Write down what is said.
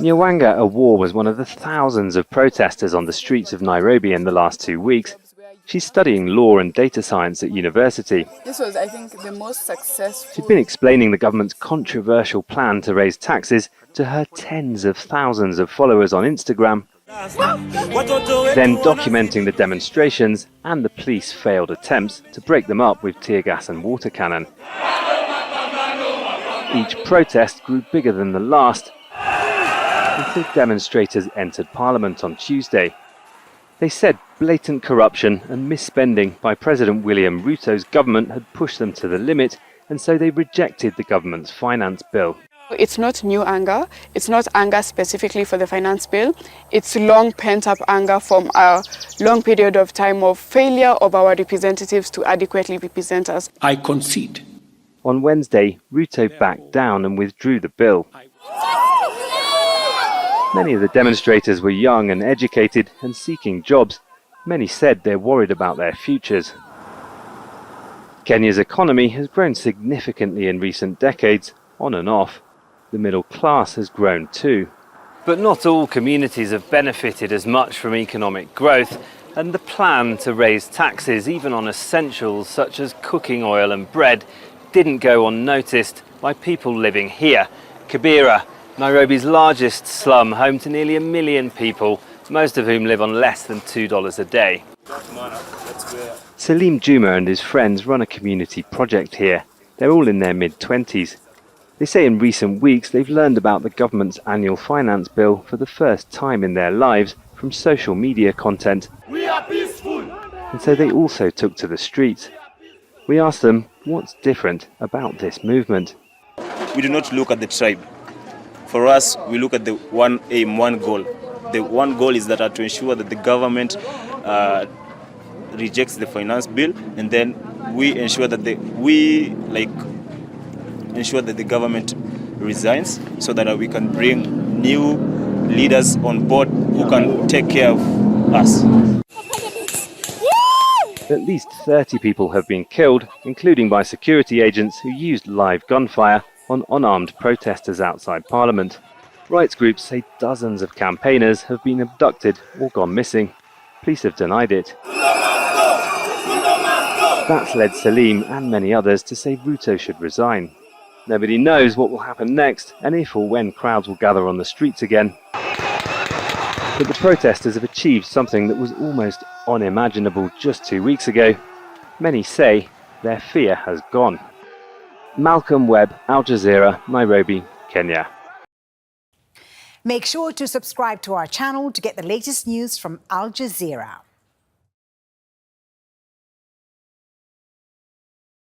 Nyawanga Awa was one of the thousands of protesters on the streets of Nairobi in the last 2 weeks. She's studying law and data science at university. This was, I think, the most successful. She'd been explaining the government's controversial plan to raise taxes to her tens of thousands of followers on Instagram, then documenting the demonstrations and the police failed attempts to break them up with tear gas and water cannon. Each protest grew bigger than the last until demonstrators entered Parliament on Tuesday. They said blatant corruption and misspending by President William Ruto's government had pushed them to the limit, and so they rejected the government's finance bill. It's not new anger. It's not anger specifically for the finance bill. It's long pent-up anger from a long period of time of failure of our representatives to adequately represent us. I concede. On Wednesday, Ruto backed down and withdrew the bill. Many of the demonstrators were young and educated and seeking jobs. Many said they're worried about their futures. Kenya's economy has grown significantly in recent decades, on and off. The middle class has grown too. But not all communities have benefited as much from economic growth, and the plan to raise taxes, even on essentials such as cooking oil and bread, didn't go unnoticed by people living here. Kibera, Nairobi's largest slum, home to nearly 1 million people, most of whom live on less than $2 a day. Salim Juma and his friends run a community project here. They're all in their mid-20s. They say in recent weeks they've learned about the government's annual finance bill for the first time in their lives from social media content. We are peaceful. And so they also took to the streets. We asked them what's different about this movement. We do not look at the tribe. For us, we look at the one aim, one goal. The one goal is that to ensure that the government rejects the finance bill, and then we ensure that the government resigns, so that we can bring new leaders on board who can take care of us. At least 30 people have been killed, including by security agents who used live gunfire on unarmed protesters outside Parliament. Rights groups say dozens of campaigners have been abducted or gone missing. Police have denied it. That's led Salim and many others to say Ruto should resign. Nobody knows what will happen next and if or when crowds will gather on the streets again. But the protesters have achieved something that was almost unimaginable just 2 weeks ago. Many say their fear has gone. Malcolm Webb, Al Jazeera, Nairobi, Kenya. Make sure to subscribe to our channel to get the latest news from Al Jazeera.